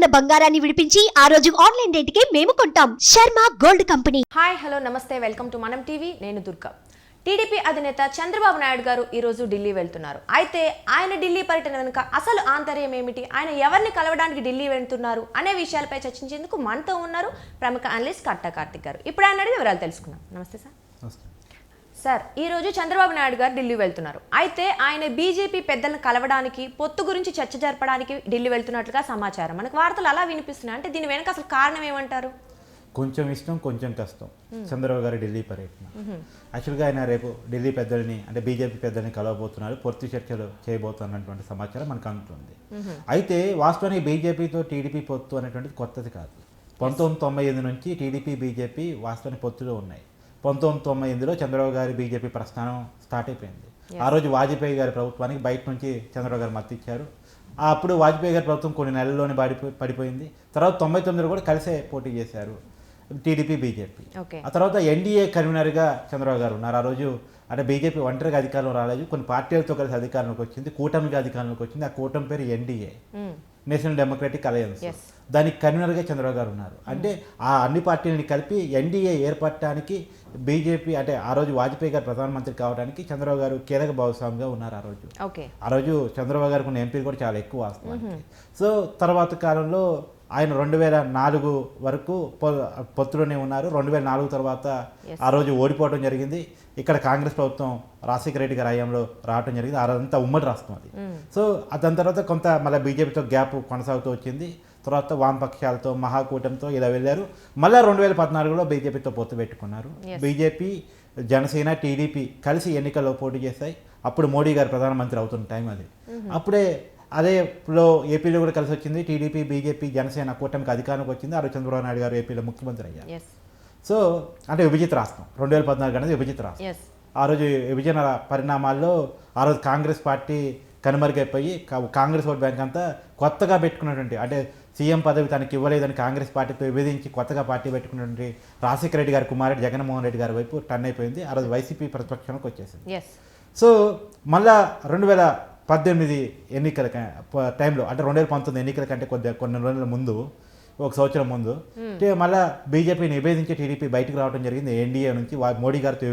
ఉన్న బంగారాన్ని విడిపించి ఆ రోజు ఆన్లైన్ రేటుకే మేము కొంటాం. Sharma gold company. Hi hello నమస్తే, వెల్కమ్ టు మనం టీవీ. నేను దుర్గా. టీడీపీ అధినేత చంద్రబాబు నాయుడు గారు ఈరోజు ఢిల్లీ వెళ్తున్నారు. అయితే ఆయన ఢిల్లీ పర్యటన వెనుక అసలు ఆంతర్యం ఏమిటి, ఆయన ఎవరిని కలవడానికి ఢిల్లీ వెళ్తున్నారు అనే విషయాలపై చర్చించేందుకు మనతో ఉన్నారు ప్రముఖ అనలిస్ట్ కట్టా కార్తిక్ గారు. ఇప్పుడు ఆయన అడిగి వివరాలు తెలుసుకుందాం. నమస్తే సార్. సార్, ఈరోజు చంద్రబాబు నాయుడు గారు ఢిల్లీ వెళ్తున్నారు. అయితే ఆయన బీజేపీ పెద్దలను కలవడానికి, పొత్తు గురించి చర్చ జరపడానికి ఢిల్లీ వెళ్తున్నట్లుగా సమాచారం. మనకు వార్తలు అలా వినిపిస్తున్నాయి. అంటే దీని వెనక అసలు కారణం ఏమంటారు? కొంచెం ఇష్టం కొంచెం కష్టం చంద్రబాబు గారి ఢిల్లీ పర్యటన. యాక్చువల్గా ఆయన రేపు ఢిల్లీ పెద్దల్ని అంటే బీజేపీ పెద్దల్ని కలవబోతున్నారు, పొత్తు చర్చలు చేయబోతున్నటువంటి సమాచారం మనకు అందుతుంది. అయితే వాస్తవానికి బీజేపీతో టీడీపీ పొత్తు అనేటువంటిది కొత్తది కాదు. 1998 నుంచి టీడీపీ బీజేపీ వాస్తవానికి పొత్తులో ఉన్నాయి. 1998లో చంద్రబాబు గారి బీజేపీ ప్రస్థానం స్టార్ట్ అయిపోయింది. ఆ రోజు వాజ్పేయి గారి ప్రభుత్వానికి బయట నుంచి చంద్రబాబు గారు మద్దతు ఇచ్చారు. అప్పుడు వాజ్పేయి గారి ప్రభుత్వం కొన్ని నెలల్లోనే పడిపోయింది. తర్వాత 99లో కూడా కలిసే పోటీ చేశారు టీడీపీ బీజేపీ. ఆ తర్వాత ఎన్డీఏ కన్వీనర్గా చంద్రబాబు గారు ఉన్నారు. ఆ రోజు అంటే బీజేపీ ఒంటరిగా అధికారంలో రాలేదు, కొన్ని పార్టీలతో కలిసి అధికారంలోకి వచ్చింది, కూటమిగా అధికారంలోకి వచ్చింది. ఆ కూటమి పేరు ఎన్డీఏ, నేషనల్ డెమోక్రటిక్ అలయన్స్. దానికి కన్వీనర్గా చంద్రబాబు గారు ఉన్నారు. అంటే ఆ అన్ని పార్టీలని కలిపి ఎన్డీఏ ఏర్పడటానికి బీజేపీ అంటే ఆ రోజు వాజ్పేయి గారు ప్రధానమంత్రి కావడానికి చంద్రబాబు గారు కీలక భాగస్వామిగా ఉన్నారు. ఆ రోజు చంద్రబాబు గారికి ఉన్న ఎంపీలు కూడా చాలా ఎక్కువ వాస్తవానికి. సో తర్వాత కాలంలో ఆయన 2004 వరకు పొత్తులోనే ఉన్నారు. 2004 తర్వాత ఆ రోజు ఓడిపోవడం జరిగింది. ఇక్కడ కాంగ్రెస్ ప్రభుత్వం రాజశేఖర రెడ్డి గారి హయాంలో రావడం జరిగింది. అదంతా ఉమ్మడి రాష్ట్రం అది. సో దాని తర్వాత కొంత మళ్ళీ బీజేపీతో గ్యాప్ కొనసాగుతూ వచ్చింది. తర్వాత వామపక్షాలతో మహాకూటమితో ఇలా వెళ్ళారు. మళ్ళీ 2014లో బీజేపీతో పొత్తు పెట్టుకున్నారు. బీజేపీ, జనసేన, టీడీపీ కలిసి ఎన్నికల్లో పోటీ చేస్తాయి. అప్పుడు మోడీ గారు ప్రధానమంత్రి అవుతున్న టైం అది. అప్పుడే అదేలో ఏపీలో కూడా కలిసి వచ్చింది. టీడీపీ, బీజేపీ, జనసేన కూటమికి అధికారంలోకి వచ్చింది. ఆ రోజు చంద్రబాబు నాయుడు గారు ఏపీలో ముఖ్యమంత్రి అయ్యారు. సో అంటే విభజిత రాష్ట్రం 2014 అనేది విభజిత రాష్ట్రం. ఆ రోజు విభజన పరిణామాల్లో ఆ రోజు కాంగ్రెస్ పార్టీ కనుమరుగైపోయి కాంగ్రెస్ ఓట్ బ్యాంక్ అంతా కొత్తగా పెట్టుకున్నటువంటి అంటే సీఎం పదవి తనకి ఇవ్వలేదని కాంగ్రెస్ పార్టీతో విభజించి కొత్తగా పార్టీ పెట్టుకున్నటువంటి రాజశేఖర రెడ్డి గారి కుమారుడు జగన్మోహన్ రెడ్డి గారి వైపు టర్న్ అయిపోయింది. ఆ రోజు వైసీపీ ప్రతిపక్షంలోకి వచ్చేసింది. సో మళ్ళా 2018 ఎన్నికల టైంలో అంటే 2019 ఎన్నికల కంటే కొన్ని రోజుల ముందు, ఒక సంవత్సరం ముందు మళ్ళీ బీజేపీని విభేదించి టీడీపీ బయటకు రావడం జరిగింది. ఎన్డీఏ నుంచి మోడీ గారితో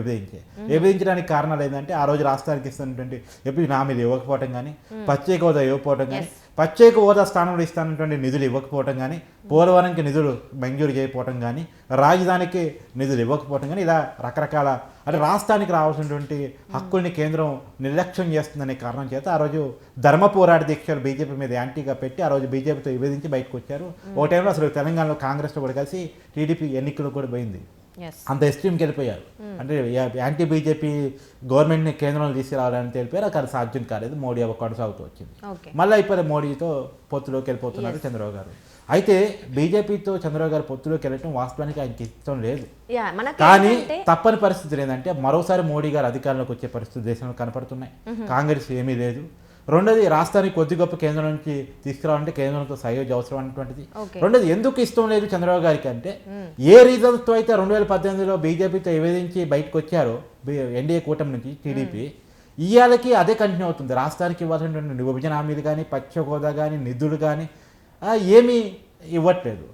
విభేదించడానికి కారణాలు ఏంటంటే ఆ రోజు రాష్ట్రానికి ఇస్తున్నటువంటి ఎప్పుడు హామీలు ఇవ్వకపోవటం కానీ, ప్రత్యేక హోదా ఇవ్వకపోవటం కానీ, ప్రత్యేక హోదా స్థానంలో ఇస్తున్నటువంటి నిధులు ఇవ్వకపోవటం కానీ, పోలవరంకి నిధులు మంజూరు చేయకపోవటం కానీ, రాజధానికి నిధులు ఇవ్వకపోవటం కానీ, ఇలా రకరకాల అంటే రాష్ట్రానికి రావాల్సినటువంటి హక్కుల్ని కేంద్రం నిర్లక్ష్యం చేస్తుందనే కారణం చేత ఆ రోజు ధర్మ పోరాట దీక్షలు బీజేపీ మీద యాంటీగా పెట్టి ఆ రోజు బీజేపీతో విభేదించి బయటకు వచ్చారు. ఓ టైంలో అసలు తెలంగాణలో కాంగ్రెస్తో కూడా కలిసి టీడీపీ ఎన్నికలు కూడా పోయింది. అంత ఎక్స్ట్రీమ్కి వెళ్ళిపోయారు. అంటే యాంటీ బీజేపీ గవర్నమెంట్ని కేంద్రంలో తీసుకురావాలని తెలిపారు. అది సాధ్యం కాలేదు. మోడీ కొనసాగుతూ వచ్చింది. మళ్ళీ ఇప్పుడు మోడీతో పొత్తులోకి వెళ్ళిపోతున్నారు చంద్రబాబు గారు. అయితే బీజేపీతో చంద్రబాబు గారు పొత్తులోకి వెళ్ళటం వాస్తవానికి ఆయనకి ఇష్టం లేదు. కానీ తప్పని పరిస్థితులు ఏంటంటే మరోసారి మోడీ గారు అధికారంలోకి వచ్చే పరిస్థితులు దేశంలో కనపడుతున్నాయి. కాంగ్రెస్ ఏమీ లేదు. రెండోది రాష్ట్రానికి కొద్ది గొప్ప కేంద్రం నుంచి తీసుకురావాలంటే కేంద్రంతో సహయోగ అవసరం అనేటువంటిది. రెండోది ఎందుకు ఇష్టం లేదు చంద్రబాబు గారికి అంటే ఏ రీజన్స్తో అయితే 2018లో బీజేపీతో విభేదించి బయటకు వచ్చారో ఎన్డీఏ కూటమి నుంచి టీడీపీ, ఇవాళకి అదే కంటిన్యూ అవుతుంది. రాష్ట్రానికి ఇవ్వాల్సినటువంటి విభజన హామీలు కానీ, ప్రత్యేక హోదా కానీ, నిధులు కానీ ఏమీ ఇవ్వట్లేదు.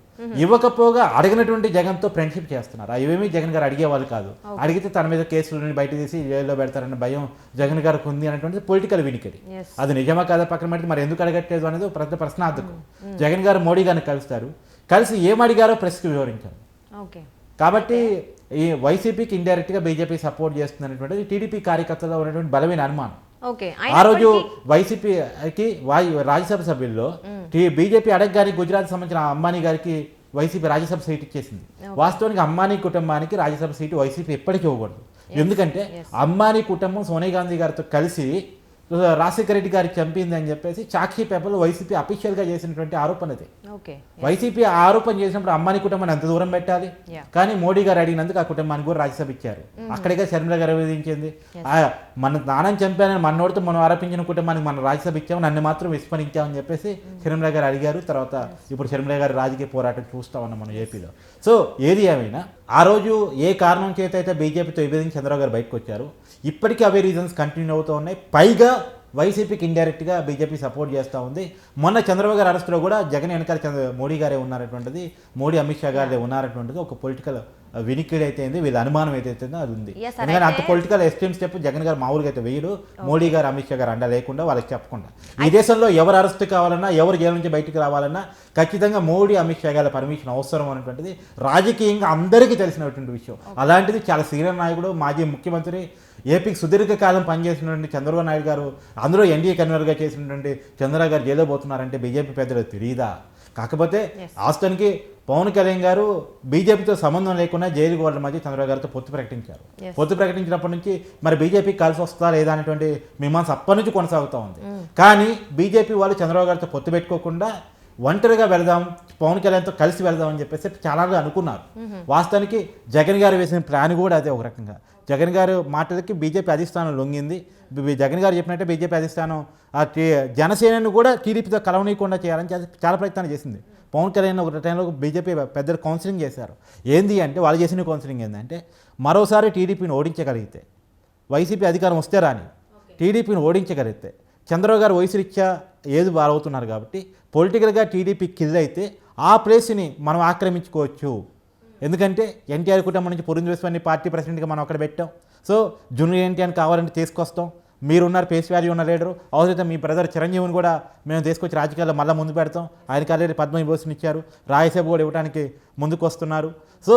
ఇవ్వకపోగా అడిగినటువంటి జగన్తో ఫ్రెండ్షిప్ చేస్తున్నారు. అవేమీ జగన్ గారు అడిగేవాళ్ళు కాదు. అడిగితే తన మీద కేసులు బయట తీసి జైల్లో పెడతారన్న భయం జగన్ గారికి ఉంది అనేటువంటిది పొలిటికల్ వినికిడి. అది నిజమా కాదా పక్కన పెడితే మరి ఎందుకు అడగట్లేదు అనేది పెద్ద ప్రశ్నార్థకం. జగన్ గారు మోడీ గారిని కలుస్తారు, కలిసి ఏమడిగారో ప్రెస్కి వివరించారు. కాబట్టి ఈ వైసీపీకి ఇండైరెక్ట్గా బీజేపీ సపోర్ట్ చేస్తుంది అనేటువంటిది టీడీపీ కార్యకర్తల్లో ఉన్నటువంటి బలమైన అనుమానం. ఆ రోజు వైసీపీకి రాజ్యసభ సభ్యుల్లో బీజేపీ అడగగానే గుజరాత్ సంబంధించిన అంబానీ గారికి వైసీపీ రాజ్యసభ సీట్ ఇచ్చేసింది. వాస్తవానికి అంబానీ కుటుంబానికి రాజ్యసభ సీటు వైసీపీ ఎప్పటికీ ఇవ్వకూడదు. ఎందుకంటే అంబానీ కుటుంబం సోనియా గాంధీ గారితో కలిసి రాజశేఖర రెడ్డి గారికి చంపింది అని చెప్పేసి సాక్షి పేపర్లో వైసీపీ అఫీషియల్గా చేసినటువంటి ఆరోపణది. వైసీపీ ఆరోపణ చేసినప్పుడు అంబానీ కుటుంబాన్ని ఎంత దూరం పెట్టాలి, కానీ మోడీ గారు అడిగినందుకు ఆ కుటుంబానికి కూడా రాజ్యసభ ఇచ్చారు. అక్కడికే షర్మిల గారు విధించింది. మన నాన్నని చంపానని మనోడితో మనం ఆరోపించిన కుటుంబానికి మనం రాజ్యసభ ఇచ్చాము, నన్ను మాత్రం విస్మరించామని చెప్పేసి షర్మిల గారు అడిగారు. తర్వాత ఇప్పుడు షర్మిల గారి రాజకీయ పోరాటం చూస్తామన్నాం మనం ఏపీలో. సో ఏది ఏమైనా ఆ రోజు ఏ కారణం చేత అయితే బీజేపీతో విభేదించి చంద్రబాబు గారు బయటకు వచ్చారు, ఇప్పటికీ అవే రీజన్స్ కంటిన్యూ అవుతూ ఉన్నాయి. పైగా వైసీపీకి ఇండైరెక్ట్గా బీజేపీ సపోర్ట్ చేస్తూ ఉంది. మొన్న చంద్రబాబు గారి అరెస్టులో కూడా జగన్ వెనకాల మోడీ గారే ఉన్నారటువంటిది, మోడీ అమిత్ షా గారే ఉన్నారటువంటిది ఒక పొలిటికల్ వినికిడి అయితే వీళ్ళ అనుమానం ఏదైతే అది ఉంది. ఎందుకంటే అంత పొలిటికల్ ఎక్స్ట్రీమ్ స్టెప్ జగన్ గారు మామూలుగా అయితే వేయడు, మోడీ గారు అమిత్ షా గారు అండ లేకుండా వాళ్ళకి చెప్పకుండా. ఈ దేశంలో ఎవరు అరెస్ట్ కావాలన్నా, ఎవరు జైలు నుంచి బయటికి రావాలన్నా ఖచ్చితంగా మోడీ అమిత్ షా గారి పర్మిషన్ అవసరం అనేటువంటిది రాజకీయంగా అందరికీ తెలిసినటువంటి విషయం. అలాంటిది చాలా సీనియర్ నాయకుడు, మాజీ ముఖ్యమంత్రి, ఏపీకి సుదీర్ఘకాలం పనిచేసినటువంటి చంద్రబాబు నాయుడు గారు, అందులో ఎన్డీఏ కన్వీనర్గా చేసినటువంటి చంద్రబాబు గారు జైల్లో పోతున్నారంటే బీజేపీ పెద్దలు తెలియదా? కాకపోతే ఆస్టానికి పవన్ కళ్యాణ్ గారు బీజేపీతో సంబంధం లేకుండా జైలు గోడల మధ్య చంద్రబాబు గారితో పొత్తు ప్రకటించారు. పొత్తు ప్రకటించినప్పటి నుంచి మరి బీజేపీకి కలిసి వస్తుందా లేదా అనేటువంటి మీమాంస అప్పటి నుంచి కొనసాగుతూ ఉంది. కానీ బీజేపీ వాళ్ళు చంద్రబాబు గారితో పొత్తు పెట్టుకోకుండా ఒంటరిగా వెళదాం, పవన్ కళ్యాణ్తో కలిసి వెళదాం అని చెప్పేసి చాలా అనుకున్నారు. వాస్తవానికి జగన్ గారు వేసిన ప్లాన్ కూడా అదే. ఒక రకంగా జగన్ గారు మాటలకి బీజేపీ అధిష్టానం లొంగింది. జగన్ గారు చెప్పినట్టే బీజేపీ అధిష్టానం జనసేనను కూడా టీడీపీతో కలవనీయకుండా చేయాలని చాలా ప్రయత్నాలు చేసింది. పవన్ కళ్యాణ్ ఒక టైంలో బీజేపీ పెద్దలు కౌన్సిలింగ్ చేశారు. ఏంది అంటే వాళ్ళు చేసిన కౌన్సిలింగ్ ఏంటంటే మరోసారి టీడీపీని ఓడించగలిగితే, వైసీపీ అధికారం వస్తే రాని టీడీపీని ఓడించగలిగితే, చంద్రబాబు గారు వయసు రీత్యా ఏది బారవుతున్నారు కాబట్టి పొలిటికల్గా టీడీపీ కిల్ అయితే ఆ ప్లేస్ని మనం ఆక్రమించుకోవచ్చు. ఎందుకంటే ఎన్టీఆర్ కుటుంబం నుంచి పురంధేశ్వరిని పార్టీ ప్రెసిడెంట్గా మనం అక్కడ పెట్టాం. సో జూనియర్ ఎన్టీఆర్ని కావాలంటే తీసుకొస్తాం. మీరున్నారు, ఫేస్ వాల్యూ ఉన్న లీడరు, అవసరం మీ బ్రదర్ చిరంజీవిని కూడా మేము తీసుకొచ్చి రాజకీయాల్లో మళ్ళీ ముందు పెడతాం. ఆయనకి ఆల్రెడీ పద్మవిభూషణ్ ఇచ్చారు, రాయసభ కూడా ఇవ్వడానికి ముందుకు వస్తున్నారు. సో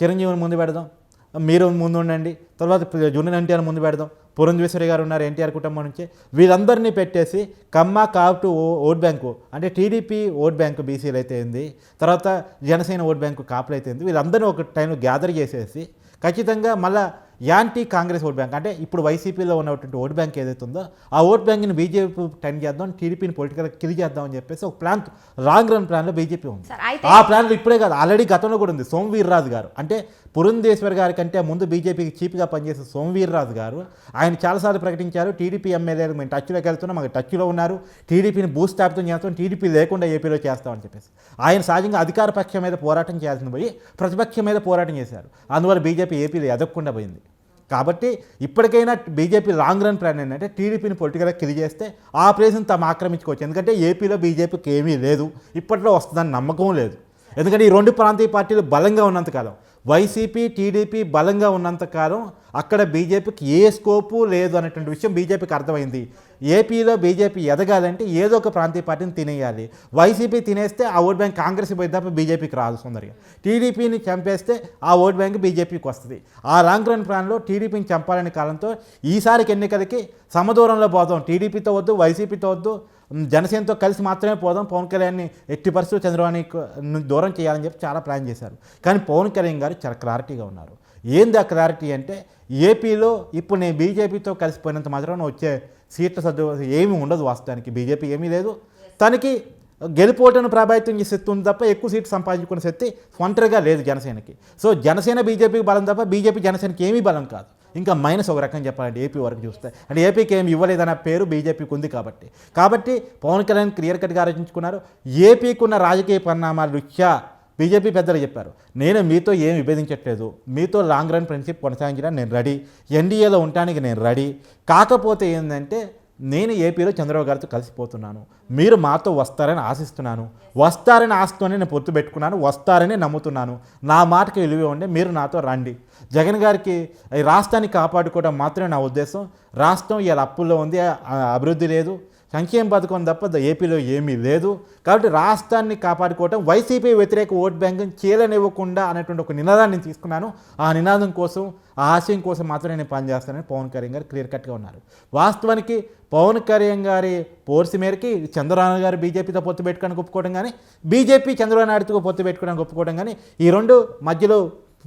చిరంజీవిని ముందు పెడదాం, మీరు ముందు ఉండండి, తర్వాత జూనియర్ ఎన్టీఆర్ ముందు పెడదాం, పురంధేశ్వరి గారు ఉన్నారు ఎన్టీఆర్ కుటుంబం నుంచి, వీళ్ళందరినీ పెట్టేసి కమ్మ కాపు ఓట్ బ్యాంకు అంటే టీడీపీ ఓట్ బ్యాంకు బీసీలు అయితే ఉంది, తర్వాత జనసేన ఓట్ బ్యాంకు కాపులు అయితే ఉంది, వీళ్ళందరినీ ఒక టైంలో గ్యాదర్ చేసేసి ఖచ్చితంగా మళ్ళీ యాంటీ కాంగ్రెస్ ఓట్ బ్యాంక్ అంటే ఇప్పుడు వైసీపీలో ఉన్నటువంటి ఓట్ బ్యాంక్ ఏదైతే ఉందో ఆ ఓట్ బ్యాంక్ని బీజేపీ టర్న్ చేద్దాం, టీడీపీని పొలిటికల్ కిల్ చేద్దాం అని చెప్పేసి ఒక ప్లాన్, లాంగ్ రన్ ప్లాన్లో బీజేపీ ఉంది. ఆ ప్లాన్లో ఇప్పుడే కాదు, ఆల్రెడీ గతంలో కూడా ఉంది. సోమవీర్రాజు గారు అంటే పురంధేశ్వర్ గారి కంటే ముందు బీజేపీకి చీఫ్గా పనిచేసే సోమవీర్రాజు గారు ఆయన చాలాసార్లు ప్రకటించారు, టీడీపీ ఎమ్మెల్యేలు మేము టచ్లోకి వెళ్తున్నాం, మాకు టచ్లో ఉన్నారు, టీడీపీని భూస్థాపితం చేస్తాం, టీడీపీ లేకుండా ఏపీలో చేస్తామని చెప్పేసి. ఆయన సహజంగా అధికార పక్షం మీద పోరాటం చేయాల్సిన పోయి ప్రతిపక్షం మీద పోరాటం చేశారు. అందువల్ల బీజేపీ ఏపీలో ఎదగకుండా పోయింది. కాబట్టి ఇప్పటికైనా బీజేపీ లాంగ్ రన్ ప్లాన్ ఏంటంటే టీడీపీని పొలిటికల్గా కిల్ చేస్తే ఆ ప్లేస్ని తమ ఆక్రమించుకోవచ్చు. ఎందుకంటే ఏపీలో బీజేపీకి ఏమీ లేదు, ఇప్పట్లో వస్తుందని నమ్మకం లేదు. ఎందుకంటే ఈ రెండు ప్రాంతీయ పార్టీలు బలంగా ఉన్నంతకాలం, వైసీపీ టీడీపీ బలంగా ఉన్నంతకాలం అక్కడ బీజేపీకి ఏ స్కోపు లేదు అనేటువంటి విషయం బీజేపీకి అర్థమైంది. ఏపీలో బీజేపీ ఎదగాలంటే ఏదో ఒక ప్రాంతీయ పార్టీని తినేయాలి. వైసీపీ తినేస్తే ఆ ఓట్ బ్యాంక్ కాంగ్రెస్కి పోయి తప్ప బీజేపీకి రాదు సుందరగా. టీడీపీని చంపేస్తే ఆ ఓట్ బ్యాంక్ బీజేపీకి వస్తుంది. ఆ లాంగ్ రన్ ప్లాన్లో టీడీపీని చంపాలనే కాలంతో ఈసారికి ఎన్నికలకి సమదూరంలో పోదాం, టీడీపీతో వద్దు, వైసీపీతో వద్దు, జనసేనతో కలిసి మాత్రమే పోదాం, పవన్ కళ్యాణ్ని ఎట్టి పరిస్థితులు చంద్రబాబుని దూరం చేయాలని చెప్పి చాలా ప్లాన్ చేశారు. కానీ పవన్ కళ్యాణ్ గారు చాలా క్లారిటీగా ఉన్నారు. ఏంది ఆ క్లారిటీ అంటే ఏపీలో ఇప్పుడు నేను బీజేపీతో కలిసిపోయినంత మాత్రం వచ్చే సీట్ల సర్దుబాటు ఏమీ ఉండదు. వాస్తవానికి బీజేపీ ఏమీ లేదు, తనకి గెలిపోవటాన్ని ప్రభావితం చేసే శక్తి ఉంది తప్ప ఎక్కువ సీట్లు సంపాదించుకునే శక్తి ఒంటరిగా లేదు జనసేనకి. సో జనసేన బీజేపీకి బలం తప్ప బీజేపీ జనసేనకి ఏమీ బలం కాదు. ఇంకా మైనస్ ఒక రకంగా చెప్పాలంటే ఏపీ వరకు చూస్తే, అంటే ఏపీకి ఏమి ఇవ్వలేదన్న పేరు బీజేపీకి ఉంది. కాబట్టి పవన్ కళ్యాణ్ క్లియర్ కట్గా ఆలోచించుకున్నారు. ఏపీకి ఉన్న రాజకీయ పరిణామాల రీత్యా బీజేపీ పెద్దలు చెప్పారు, నేను మీతో ఏం విభేదించట్లేదు, మీతో లాంగ్ రన్ ఫ్రెండ్షిప్ కొనసాగించడానికి నేను రెడీ, ఎన్డీఏలో ఉండటానికి నేను రెడీ. కాకపోతే ఏంటంటే నేను ఏపీలో చంద్రబాబు గారితో కలిసిపోతున్నాను, మీరు మాతో వస్తారని ఆశిస్తున్నాను, వస్తారని ఆశతోనే నేను పొత్తు పెట్టుకున్నాను, వస్తారని నమ్ముతున్నాను, నా మాటకి విలువ ఉండే మీరు నాతో రండి. జగన్ గారికి ఈ రాష్ట్రాన్ని కాపాడుకోవడం మాత్రమే నా ఉద్దేశం. రాష్ట్రం ఇలా అప్పుల్లో ఉంది, అభివృద్ధి లేదు, సంక్షేమ పథకం తప్ప ఏపీలో ఏమీ లేదు. కాబట్టి రాష్ట్రాన్ని కాపాడుకోవటం, వైసీపీ వ్యతిరేక ఓట్ బ్యాంకుని చీలనివ్వకుండా అనేటువంటి ఒక నినాదాన్ని నేను తీసుకున్నాను. ఆ నినాదం కోసం, ఆ ఆశయం కోసం మాత్రమే నేను పనిచేస్తానని పవన్ కళ్యాణ్ గారు క్లియర్ కట్గా ఉన్నారు. వాస్తవానికి పవన్ కళ్యాణ్ గారి పోర్సి మేరకి చంద్రబాబు గారు బీజేపీతో పొత్తు పెట్టుకోవడానికి ఒప్పుకోవడం కానీ, బీజేపీ చంద్రబాబు నాయుడుతో పొత్తు పెట్టుకోవడానికి ఒప్పుకోవడం కానీ, ఈ రెండు మధ్యలో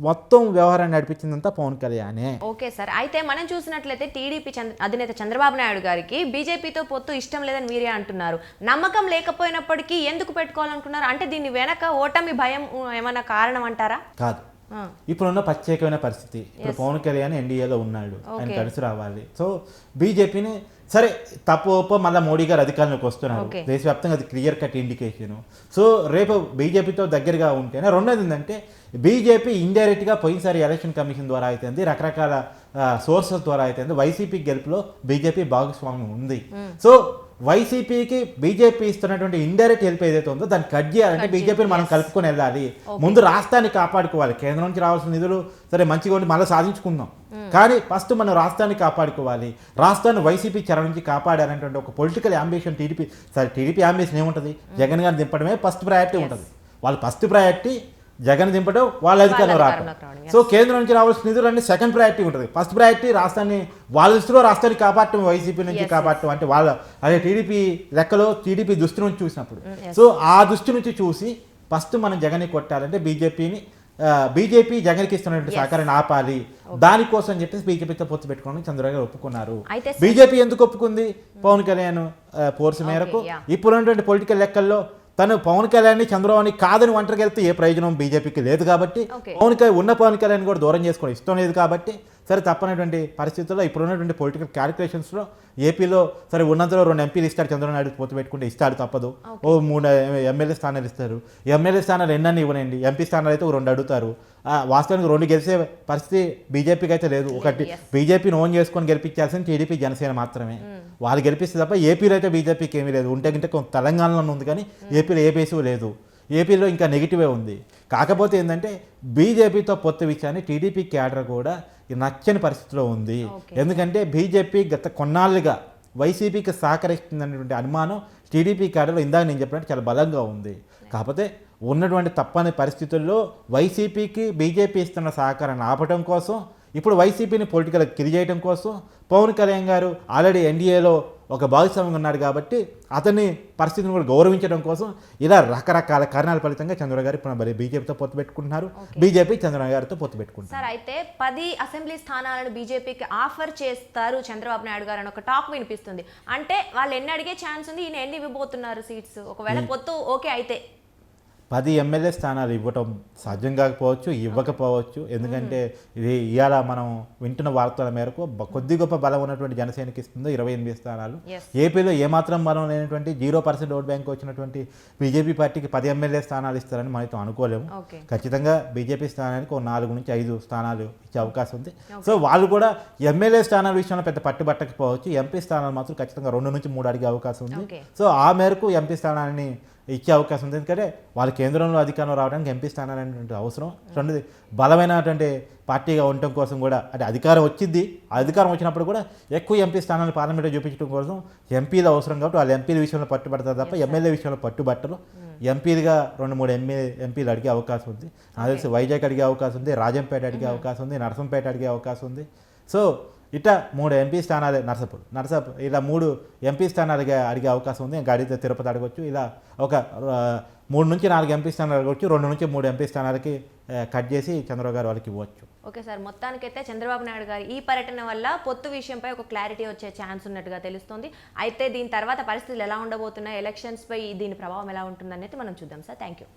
మొత్తం వ్యవహారాన్ని నడిపించిందంతా పవన్ కళ్యాణే. ఓకే సార్, అయితే మనం చూసినట్లయితే టీడీపీ అధినేత చంద్రబాబు నాయుడు గారికి బీజేపీతో పొత్తు ఇష్టం లేదని మీరే అంటున్నారు. నమ్మకం లేకపోయినప్పటికీ ఎందుకు పెట్టుకోవాలనుకున్నారు? అంటే దీని వెనక ఓటమి భయం ఏమైనా కారణం అంటారా? కాదు, ఇప్పుడున్న ప్రత్యేకమైన పరిస్థితి. ఇప్పుడు పవన్ కళ్యాణ్ ఎన్డీఏలో ఉన్నాడు, ఆయన కలిసి రావాలి. సో బీజేపీని సరే తప్పు ఒప్ప మళ్ళీ మోడీ గారు అధికారంలోకి వస్తున్నారు, దేశవ్యాప్తంగా అది క్లియర్ కట్ ఇండికేషన్. సో రేపు బీజేపీతో దగ్గరగా ఉంటేనే. రెండోది ఏంటంటే బీజేపీ ఇండైరెక్ట్గా పోయినసారి ఎలక్షన్ కమిషన్ ద్వారా అయితే రకరకాల సోర్సెస్ ద్వారా అయితే వైసీపీ గెలుపులో బీజేపీ భాగస్వామ్యం ఉంది. సో వైసీపీకి బీజేపీ ఇస్తున్నటువంటి ఇండైరెక్ట్ హెల్ప్ ఏదైతే ఉందో దాన్ని కట్ చేయాలంటే బీజేపీని మనం కలుపుకొని వెళ్ళాలి. ముందు రాష్ట్రాన్ని కాపాడుకోవాలి. కేంద్రం నుంచి రావాల్సిన నిధులు సరే మంచిగా ఉండి మళ్ళీ సాధించుకుందాం, కానీ ఫస్ట్ మనం రాష్ట్రాన్ని కాపాడుకోవాలి. రాష్ట్రాన్ని వైసీపీ చెర నుంచి కాపాడాలనేటువంటి ఒక పొలిటికల్ అంబిషన్ టీడీపీ అంబిషన్ ఏముంటుంది, జగన్ గారిని దింపడమే ఫస్ట్ ప్రయారిటీ ఉంటుంది. వాళ్ళు ఫస్ట్ ప్రయారిటీ జగన్ దింపడం, వాళ్ళ అధికారంలో రావడం. సో కేంద్రం నుంచి రావాల్సిన నిధులన్నీ సెకండ్ ప్రయారిటీ ఉంటుంది. ఫస్ట్ ప్రయారిటీ రాష్ట్రాన్ని వాళ్ళ దృష్టిలో రాష్ట్రాన్ని కాపాడటం, వైసీపీ నుంచి కాపాడటం. అంటే వాళ్ళ అదే టీడీపీ లెక్కలో టీడీపీ దృష్టి నుంచి చూసినప్పుడు, సో ఆ దృష్టి నుంచి చూసి ఫస్ట్ మనం జగన్ని కొట్టాలంటే బీజేపీ జగన్కి ఇస్తున్నటువంటి సహకారాన్ని ఆపాలి. దానికోసం అని చెప్పేసి బీజేపీతో పొత్తు పెట్టుకోవడానికి చంద్రబాబు గారు ఒప్పుకున్నారు. బీజేపీ ఎందుకు ఒప్పుకుంది? పవన్ కళ్యాణ్ ఫోర్స్ మేరకు ఇప్పుడున్నటువంటి పొలిటికల్ లెక్కల్లో తను పవన్ కళ్యాణ్ చంద్రబాబుని కాదని ఒంటరికి వెళ్తే ఏ ప్రయోజనం బీజేపీకి లేదు కాబట్టి, పవన్ కళ్యాణ్ కూడా దూరం చేసుకోవడం ఇష్టం లేదు కాబట్టి, సరే తప్పనటువంటి పరిస్థితుల్లో ఇప్పుడున్నటువంటి పొలిటికల్ క్యాలిక్యులేషన్స్లో ఏపీలో సరే ఉన్నంతలో 2 ఎంపీలు ఇస్తారు, చంద్రబాబు నాయుడు పొత్తు పెట్టుకుంటే ఇస్తాడు, తప్పదు. 3 ఎమ్మెల్యే స్థానాలు ఇస్తారు. ఎమ్మెల్యే స్థానాలు ఎన్నని ఇవ్వనండి, ఎంపీ స్థానాలు అయితే 2 అడుగుతారు. వాస్తవానికి 2 గెలిచే పరిస్థితి బీజేపీకి అయితే లేదు. ఒకటి బీజేపీని ఓన్ చేసుకొని గెలిపించాల్సిన టీడీపీ జనసేన మాత్రమే. వాళ్ళు గెలిపిస్తే తప్ప ఏపీలో అయితే బీజేపీకి ఏమీ లేదు. ఉంటే తెలంగాణలో ఉంది కానీ ఏపీలో ఏ బేసు లేదు. ఏపీలో ఇంకా నెగిటివే ఉంది. కాకపోతే ఏంటంటే బీజేపీతో పొత్తు విషయాన్ని టీడీపీ క్యాడర్ కూడా నచ్చని పరిస్థితిలో ఉంది. ఎందుకంటే బీజేపీ గత కొన్నాళ్ళుగా వైసీపీకి సహకరిస్తుందనేటువంటి అనుమానం టీడీపీ క్యాడర్లో ఇందాక నేను చెప్పినట్టు చాలా బలంగా ఉంది. కాకపోతే ఉన్నటువంటి తప్పని పరిస్థితుల్లో వైసీపీకి బీజేపీ ఇస్తున్న సహకారాన్ని ఆపడం కోసం, ఇప్పుడు వైసీపీని పొలిటికల్ కిరి చేయడం కోసం పవన్ కళ్యాణ్ గారు ఆల్రెడీ ఎన్డీఏలో ఒక భాగస్వామ్యంగా ఉన్నాడు కాబట్టి అతని పరిస్థితిని కూడా గౌరవించడం కోసం ఇలా రకరకాల కారణాల ఫలితంగా చంద్రబాబు గారు ఇప్పుడు బీజేపీతో పొత్తు పెట్టుకుంటున్నారు. బీజేపీ చంద్రబాబు గారితో పొత్తు పెట్టుకుంటున్నారు. సార్, అయితే 10 అసెంబ్లీ స్థానాలను బీజేపీకి ఆఫర్ చేస్తారు చంద్రబాబు నాయుడు గారు అని ఒక టాక్ వినిపిస్తుంది. అంటే వాళ్ళు ఎన్ని అడిగే ఛాన్స్ ఉంది, ఈయన ఎన్ని ఇవ్వబోతున్నారు సీట్స్ ఒకవేళ పొత్తు ఓకే అయితే? 10 ఎమ్మెల్యే స్థానాలు ఇవ్వటం సాధ్యం కాకపోవచ్చు, ఇవ్వకపోవచ్చు. ఎందుకంటే ఇది ఇవాళ మనం వింటున్న వార్తల మేరకు కొద్ది గొప్ప బలం ఉన్నటువంటి జనసేనకి ఇస్తుందో 28 స్థానాలు. ఏపీలో ఏమాత్రం బలం లేనటువంటి 0% ఓట్ బ్యాంక్ వచ్చినటువంటి బీజేపీ పార్టీకి 10 ఎమ్మెల్యే స్థానాలు ఇస్తారని మనతో అనుకోలేము. ఖచ్చితంగా బీజేపీ స్థానానికి 4 నుంచి 5 స్థానాలు ఇచ్చే అవకాశం ఉంది. సో వాళ్ళు కూడా ఎమ్మెల్యే స్థానాల విషయంలో పెద్ద పట్టుబట్టకపోవచ్చు. ఎంపీ స్థానాలు మాత్రం ఖచ్చితంగా 2 నుంచి 3 అడిగే అవకాశం ఉంది. సో ఆ మేరకు ఎంపీ స్థానాన్ని ఇచ్చే అవకాశం ఉంది. ఎందుకంటే వాళ్ళ కేంద్రంలో అధికారంలో రావడానికి ఎంపీ స్థానాలు అనేటువంటి అవసరం. రెండోది బలమైనటువంటి పార్టీగా ఉండటం కోసం కూడా, అంటే అధికారం వచ్చింది, అధికారం వచ్చినప్పుడు కూడా ఎక్కువ ఎంపీ స్థానాలు పార్లమెంట్లో చూపించడం కోసం ఎంపీలు అవసరం కాబట్టి వాళ్ళు ఎంపీల విషయంలో పట్టుబడతారు తప్ప ఎమ్మెల్యే విషయంలో పట్టుబట్టలు. ఎంపీలుగా 2-3 ఎంపీలు అడిగే అవకాశం ఉంది. నాకు తెలిసి వైజాగ్ అడిగే అవకాశం ఉంది, రాజంపేట అడిగే అవకాశం ఉంది, నరసంపేట అడిగే అవకాశం ఉంది. సో ఇట్లా 3 ఎంపీ స్థానాలే, నరసాపూర్ ఇలా 3 ఎంపీ స్థానాలుగా అడిగే అవకాశం ఉంది. ఇంకా అడిగితే తిరుపతి అడగవచ్చు. ఇలా ఒక 3 నుంచి 4 ఎంపీ స్థానాలు అడగవచ్చు. 2 నుంచి 3 ఎంపీ స్థానాలకి కట్ చేసి చంద్రబాబు గారు వాళ్ళకి ఇవ్వచ్చు. ఓకే సార్, మొత్తానికైతే చంద్రబాబు నాయుడు గారు ఈ పర్యటన వల్ల పొత్తు విషయంపై ఒక క్లారిటీ వచ్చే ఛాన్స్ ఉన్నట్టుగా తెలుస్తుంది. అయితే దీని తర్వాత పరిస్థితులు ఎలా ఉండబోతున్నాయి, ఎలక్షన్స్ పై దీని ప్రభావం ఎలా ఉంటుందనేది మనం చూద్దాం సార్. Thank you.